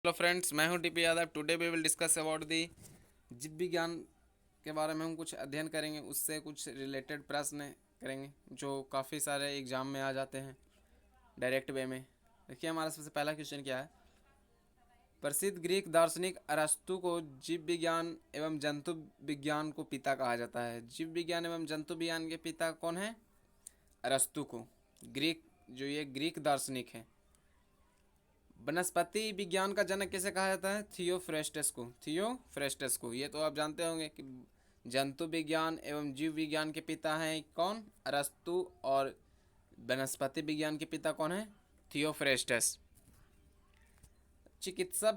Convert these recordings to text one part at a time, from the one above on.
Hello friends, मैं हूं TP Yadav. Today we will discuss about the जीव विज्ञान के बारे में हम कुछ अध्ययन करेंगे, उससे कुछ रिलेटेड प्रश्न करेंगे जो काफ़ी सारे एग्जाम में आ जाते हैं डायरेक्ट वे में। देखिए हमारा सबसे पहला क्वेश्चन क्या है। प्रसिद्ध ग्रीक दार्शनिक अरस्तु को जीव विज्ञान एवं जंतु विज्ञान को पिता कहा जाता है। जीव विज्ञान एवं जंतु विज्ञान के पिता कौन है? अरस्तु को। ग्रीक जो ये ग्रीक दार्शनिक है। वनस्पति विज्ञान का जनक किसे कहा जाता है? थियोफ्रेस्टस को। थियोफ्रेस्टस को। ये तो आप जानते होंगे कि जंतु विज्ञान एवं जीव विज्ञान के पिता हैं कौन? अरस्तु। और वनस्पति विज्ञान के पिता कौन है? थियोफ्रेस्टस। चिकित्सा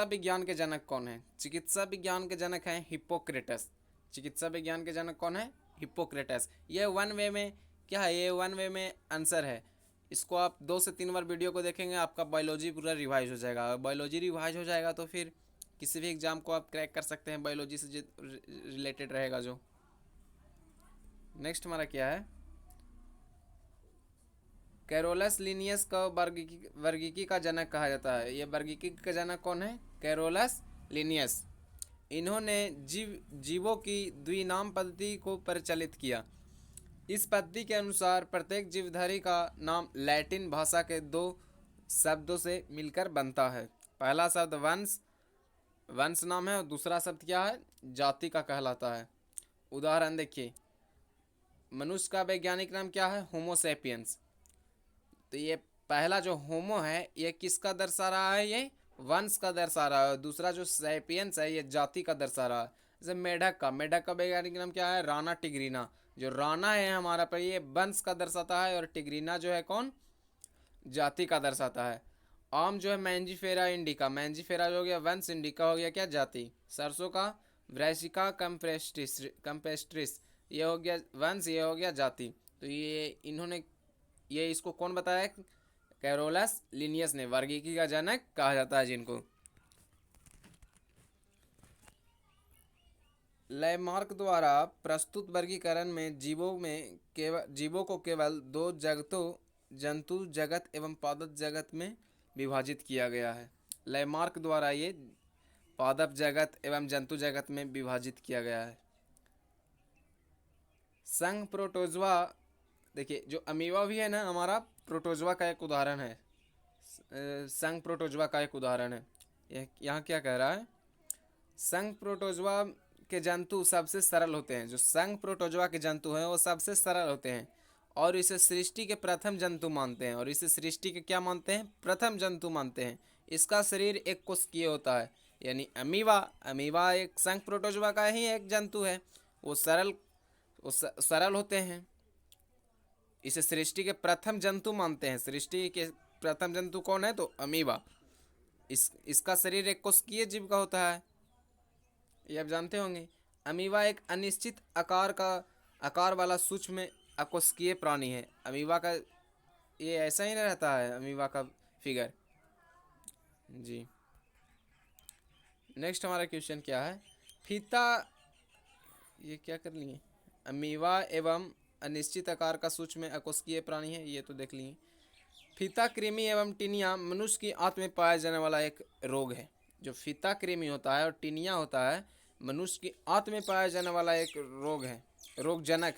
विज्ञान के जनक कौन है? चिकित्सा विज्ञान के जनक हैं हिप्पोक्रेटस। चिकित्सा विज्ञान के जनक कौन है? हिप्पोक्रेटस। ये वन वे में क्या है? ये वन वे में आंसर है। इसको आप 2 से 3 बार वीडियो को देखेंगे, आपका बायोलॉजी पूरा रिवाइज हो जाएगा। बायोलॉजी रिवाइज हो जाएगा तो फिर किसी भी एग्जाम को आप क्रैक कर सकते हैं, बायोलॉजी से रिलेटेड रहेगा जो। नेक्स्ट हमारा क्या है? कैरोलस लिनियस को वर्गीकी का जनक कहा जाता है। ये वर्गीकी का जनक कौन है? Carolus Linnaeus. इन्होंने जीवों की द्विनाम पद्धति को प्रचलित किया। इस पद्धति के अनुसार प्रत्येक जीवधारी का नाम लैटिन भाषा के 2 शब्दों से मिलकर बनता है। पहला शब्द वंश नाम है और दूसरा शब्द क्या है? जाति का कहलाता है। उदाहरण देखिए, मनुष्य का वैज्ञानिक नाम क्या है? होमोसेपियंस। तो ये पहला जो होमो है ये किसका दर्शा रहा है? ये वंश का दर्शा रहा है। दूसरा जो सैपियंस है ये जाति का दर्शा रहा है। जैसे मेढक का वैज्ञानिक नाम क्या है? राना टिग्रीना। जो राना है हमारा पर ये वंश का दर्शाता है और टिग्रीना जो है कौन? जाति का दर्शाता है। आम जो है मैंजीफेरा इंडिका। मैंजीफेरा जो हो गया वंश, इंडिका हो गया क्या? जाति। सरसों का ब्रैसिका कैम्पेस्ट्रिस, ये हो गया वंश, ये हो गया जाति। तो ये इसको कौन बताया? कैरोलस लिनियस ने। वर्गीकी का जनक कहा जाता है जिनको। लैमार्क द्वारा प्रस्तुत वर्गीकरण में जीवों को केवल 2 जगतों, जंतु जगत एवं पादप जगत में विभाजित किया गया है। लैमार्क द्वारा ये पादप जगत एवं जंतु जगत में विभाजित किया गया है। संघ प्रोटोजोआ, देखिए जो अमीबा भी है ना हमारा, प्रोटोजोआ का एक उदाहरण है। संघ प्रोटोजोआ का एक उदाहरण है। यहाँ क्या कह रहा है? संघ प्रोटोजोआ के जंतु सबसे सरल होते हैं। जो संघ प्रोटोजोआ के जंतु हैं वो सबसे सरल होते हैं और इसे सृष्टि के प्रथम जंतु मानते हैं। और इसे सृष्टि के क्या मानते हैं? प्रथम जंतु मानते हैं। इसका शरीर एक कोशिकीय होता है, यानी अमीबा एक संघ प्रोटोजोआ का ही एक जंतु है। वो सरल होते हैं। इसे सृष्टि के प्रथम जंतु मानते हैं। सृष्टि के प्रथम जंतु कौन है? तो अमीबा। इसका शरीर एक कोशिकीय जीव का होता है, ये आप जानते होंगे। अमीबा एक अनिश्चित आकार वाला सूक्ष्म अकोशिकीय प्राणी है। अमीबा का ये ऐसा ही नहीं रहता है, अमीबा का फिगर जी। नेक्स्ट हमारा क्वेश्चन क्या है? फीता, ये क्या कर लिए? अमीबा एवं अनिश्चित आकार का सूक्ष्म अकोशिकीय प्राणी है, ये तो देख लिए। फीता कृमि एवं टिनिया मनुष्य की आंत में पाया जाने वाला एक रोग है। जो फीता कृमि होता है और टिनिया होता है, मनुष्य की आंत में पाया जाने वाला एक रोग है, रोगजनक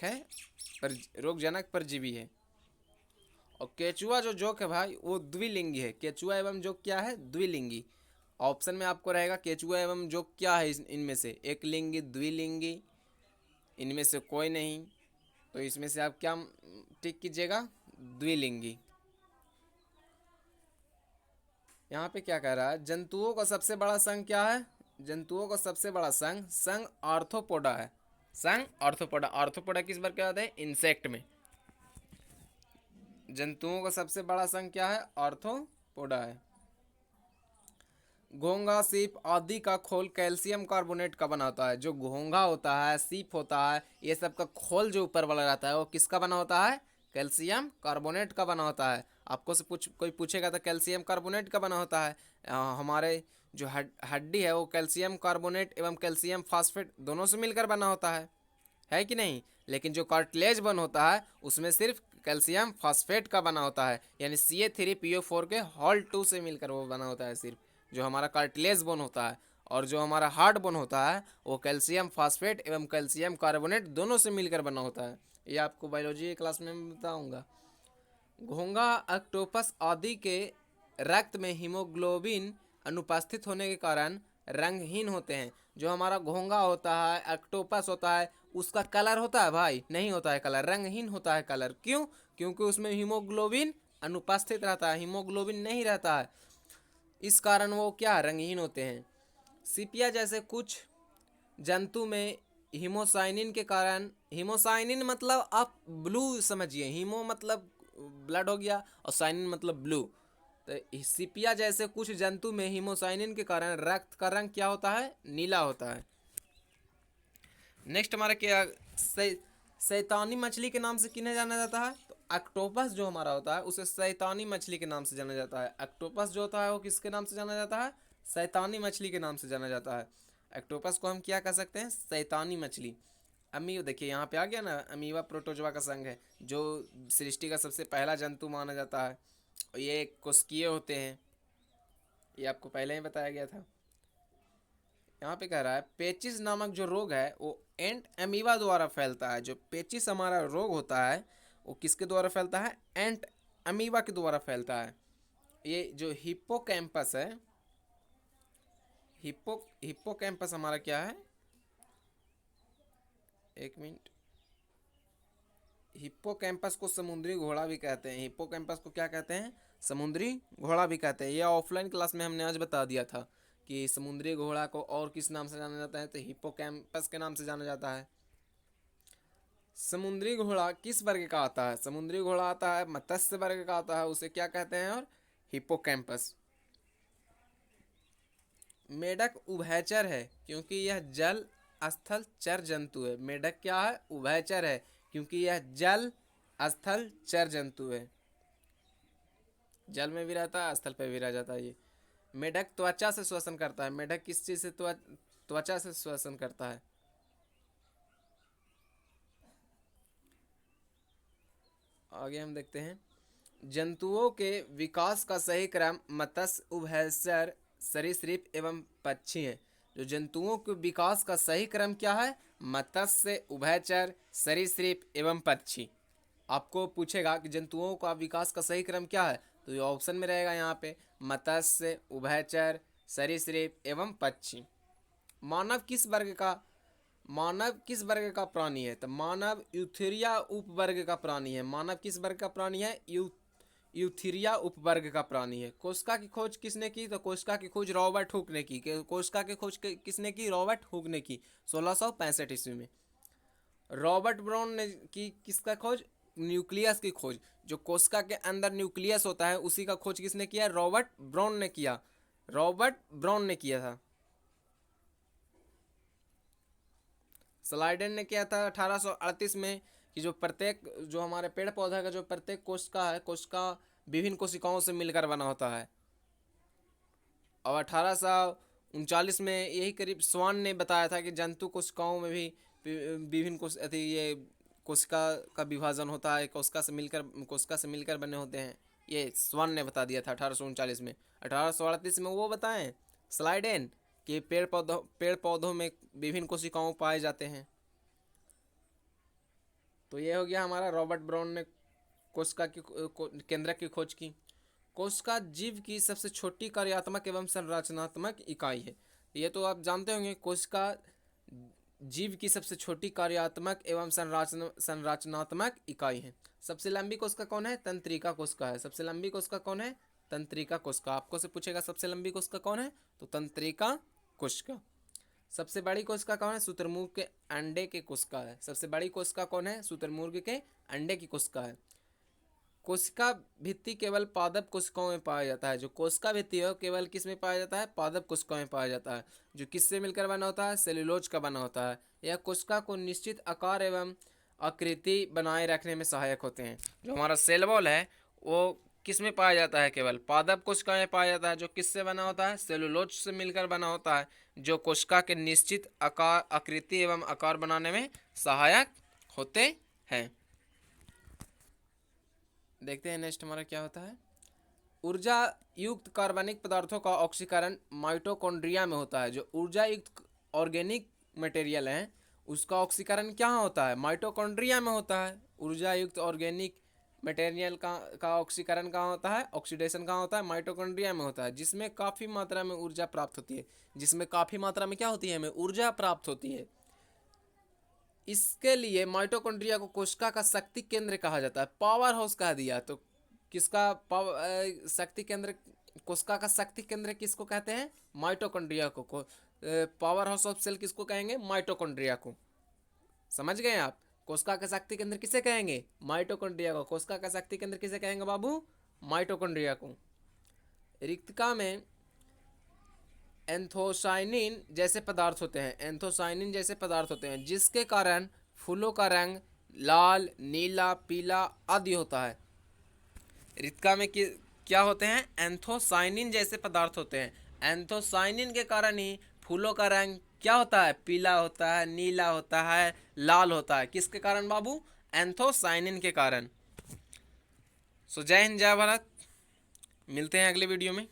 परजीवी है। और केचुआ जो जोक है भाई, वो द्विलिंगी है। केचुआ एवं जोक क्या है? द्विलिंगी। ऑप्शन में आपको रहेगा केचुआ एवं जोक क्या है इनमें से? एक लिंगी, द्विलिंगी, इनमें से कोई नहीं। तो इसमें से आप क्या टिक कीजिएगा? द्विलिंगी। यहाँ पे क्या कह रहा है? जंतुओं का सबसे बड़ा संघ क्या है? जंतुओं का सबसे बड़ा संघ आर्थ्रोपोडा है। संघ आर्थ्रोपोडा किस बार क्या होता है? इंसेक्ट में। जंतुओं का सबसे बड़ा संघ क्या है? आर्थ्रोपोडा है। घोंघा, सीप आदि का खोल कैल्शियम कार्बोनेट का बना होता है। जो घोंघा होता है, सीप होता है, ये सब का खोल जो ऊपर वाला रहता है वो किसका बना होता है? कैल्शियम कार्बोनेट का बना होता है। आपको से कोई पूछेगा तो कैल्शियम कार्बोनेट का बना होता है। हमारे जो हड्डी है वो कैल्शियम कार्बोनेट एवं कैल्शियम फास्फेट दोनों से मिलकर बना होता है कि नहीं? लेकिन जो कार्टिलेज बन होता है उसमें सिर्फ कैल्शियम फास्फेट का बना होता है, यानी CA3PO4 के हॉल 2 से मिलकर वो बना होता है सिर्फ। जो हमारा कार्टिलेज बोन होता है, और जो हमारा हार्ड बोन होता है वो कैल्शियम फास्फेट एवं कैल्शियम कार्बोनेट दोनों से मिलकर बना होता है। ये आपको बायोलॉजी की क्लास में मैं बताऊंगा। घोंघा, ऑक्टोपस आदि के रक्त में हीमोग्लोबिन अनुपस्थित होने के कारण रंगहीन होते हैं। जो हमारा घोंघा होता है, ऑक्टोपस होता है, उसका कलर होता है भाई, नहीं होता है कलर, रंगहीन होता है कलर। क्यों? क्योंकि उसमें हीमोग्लोबिन अनुपस्थित रहता है, हीमोग्लोबिन नहीं रहता है, इस कारण वो क्या रंगहीन होते हैं। सीपिया जैसे कुछ जंतु में हीमोसाइनिन के कारण, हीमोसाइनिन मतलब आप ब्लू समझिए, हीमो मतलब ब्लड हो गया और साइनिन मतलब ब्लू। तो सीपिया जैसे कुछ जंतु में हीमोसाइनिन के कारण रक्त का रंग क्या होता है? नीला होता है। नेक्स्ट हमारा क्या, शैतानी मछली के नाम से किन्हें जाना जाता है? तो ऑक्टोपस जो हमारा होता है उसे शैतानी मछली के नाम से जाना जाता है। ऑक्टोपस जो होता है वो किसके नाम से जाना जाता है? शैतानी मछली के नाम से जाना जाता है। ऑक्टोपस को हम क्या कह सकते हैं? शैतानी मछली। अमीबा, देखिए यहाँ पे आ गया ना, अमीबा प्रोटोजोआ का संघ है, जो सृष्टि का सबसे पहला जंतु माना जाता है। और ये कोशिकीय होते हैं, ये आपको पहले ही बताया गया था। यहाँ पे कह रहा है पेचिस नामक जो रोग है वो एंट अमीबा द्वारा फैलता है। जो पेचिस हमारा रोग होता है वो किसके द्वारा फैलता है? एंट अमीबा के द्वारा फैलता है। ये जो हिप्पोकैम्पस है, हिप्पोकैम्पस हमारा क्या है? एक मिनट। हिप्पोकैम्पस को समुद्री घोड़ा भी कहते हैं। हिप्पोकैम्पस को क्या कहते हैं? समुद्री घोड़ा भी कहते हैं। यह ऑफलाइन क्लास में हमने आज बता दिया था कि समुद्री घोड़ा को और किस नाम से जाना जाता है, तो हिप्पोकैम्पस के नाम से जाना जाता है। समुद्री घोड़ा किस वर्ग का आता है? समुद्री घोड़ा आता है मत्स्य वर्ग का आता है, उसे क्या कहते हैं? और हिप्पोकैम्पस। मेढक उभयचर है क्योंकि यह जल स्थल चर जंतु है। मेढक क्या है? उभयचर है क्योंकि यह जल स्थल चर जंतु है, जल में भी रहता है, स्थल पर भी रह जाता है। ये मेढक त्वचा से श्वसन करता है। मेढक किस चीज से त्वचा से श्वसन करता है? आगे हम देखते हैं, जंतुओं के विकास का सही क्रम मत्स्य, उभयचर, सरीसृप एवं पक्षी है। जो जंतुओं के विकास का सही क्रम क्या है? मत्स्य, उभयचर, सरीसृप एवं पक्षी। आपको पूछेगा कि जंतुओं का विकास का सही क्रम क्या है, तो ये ऑप्शन में रहेगा यहाँ पे मत्स्य, उभयचर, सरीसृप एवं पक्षी। मानव किस वर्ग का प्राणी है? तो मानव यूथेरिया उपवर्ग का प्राणी है। मानव किस वर्ग का प्राणी है? यूथेरिया उपवर्ग का प्राणी है। कोशिका की खोज किसने की? तो कोशिका की खोज रॉबर्ट हुक ने की। कोशिका की खोज किसने की? रॉबर्ट हुक ने की 1665 ईस्वी में। रॉबर्ट ब्राउन ने की किसका खोज? न्यूक्लियस की खोज। जो कोशिका के अंदर न्यूक्लियस होता है उसी का खोज किसने किया? रॉबर्ट ब्राउन ने किया। रॉबर्ट ब्राउन ने किया था। स्लाइडेन ने किया था 1838 में कि जो हमारे पेड़ पौधा का जो प्रत्येक कोशिका है, कोशिका विभिन्न कोशिकाओं से मिलकर बना होता है। और 1839 में यही करीब स्वान ने बताया था कि जंतु कोशिकाओं में भी विभिन्न ये कोशिका का विभाजन होता है, कोशिका से मिलकर बने होते हैं। ये स्वान ने बता दिया था 1839 में। 1838 में वो बताएं स्लाइडेन कि पेड़ पौधों में विभिन्न कोशिकाओं पाए जाते हैं। तो ये हो गया हमारा रॉबर्ट ब्राउन ने कोशिका की केंद्रक की खोज की। कोशिका जीव की सबसे छोटी कार्यात्मक एवं संरचनात्मक इकाई है। ये तो आप जानते होंगे, कोशिका जीव की सबसे छोटी कार्यात्मक एवं संरचनात्मक इकाई है। सबसे लंबी कोशिका कौन है? तंत्रिका कोशिका है। सबसे लंबी कोशिका कौन है? तंत्रिका कोशिका। आपको से पूछेगा सबसे लंबी कोशिका कौन है, तो तंत्रिका कोशिका। सबसे बड़ी कोशिका कौन है? शुतुरमुर्ग के अंडे की कोशिका है। सबसे बड़ी कोशिका कौन है? शुतुरमुर्ग के अंडे की कोशिका है। कोशिका भित्ति केवल पादप कोशिकाओं में पाया जाता है। जो कोशिका भित्ति है केवल किस में पाया जाता है? पादप कोशिकाओं में पाया जाता है। जो किससे मिलकर बना होता है? सेल्यूलोज का बना होता है। यह कोशिका को निश्चित आकार एवं आकृति बनाए रखने में सहायक होते हैं। जो हमारा सेल वॉल है वो किस में पाया जाता है? केवल पादप कोशिका में पाया जाता है। जो किससे बना होता है? सेल्यूलोज से मिलकर बना होता है, जो कोशिका के निश्चित आकार, आकृति एवं आकार बनाने में सहायक होते हैं। देखते हैं नेक्स्ट हमारा क्या होता है। ऊर्जा युक्त कार्बनिक पदार्थों का ऑक्सीकरण माइटोकॉन्ड्रिया में होता है। जो ऊर्जा युक्त ऑर्गेनिक मटेरियल है उसका ऑक्सीकरण क्या होता है? माइटोकॉन्ड्रिया में होता है। ऊर्जा युक्त ऑर्गेनिक मटेरियल का ऑक्सीकरण कहाँ होता है? ऑक्सीडेशन कहाँ होता है? माइटोकॉन्ड्रिया में होता है, जिसमें काफ़ी मात्रा में ऊर्जा प्राप्त होती है। जिसमें काफ़ी मात्रा में क्या होती है? हमें ऊर्जा प्राप्त होती है। इसके लिए माइटोकॉन्ड्रिया को कोशिका का शक्ति केंद्र कहा जाता है, पावर हाउस कहा दिया। तो किसका शक्ति केंद्र, कोशिका का शक्ति केंद्र किसको कहते हैं? माइटोकॉन्ड्रिया को। पावर हाउस ऑफ सेल किसको कहेंगे? माइटोकॉन्ड्रिया को। समझ गए आप? कोशिका का शक्ति केंद्र किसे कहेंगे? माइटोकॉन्ड्रिया को। कोशिका का शक्ति केंद्र किसे कहेंगे बाबू? माइटोकॉन्ड्रिया को। रिक्तिका में एंथोसाइनिन जैसे पदार्थ होते हैं, एंथोसाइनिन जैसे पदार्थ होते हैं, जिसके कारण फूलों का रंग लाल, नीला, पीला आदि होता है। रिक्तिका में क्या होते हैं? एंथोसाइनिन जैसे पदार्थ होते हैं। एंथोसाइनिन के कारण ही फूलों का रंग क्या होता है? पीला होता है, नीला होता है, लाल होता है। किसके कारण बाबू? एंथोसाइनिन के कारण। सो जय हिंद, जय भारत। मिलते हैं अगले वीडियो में।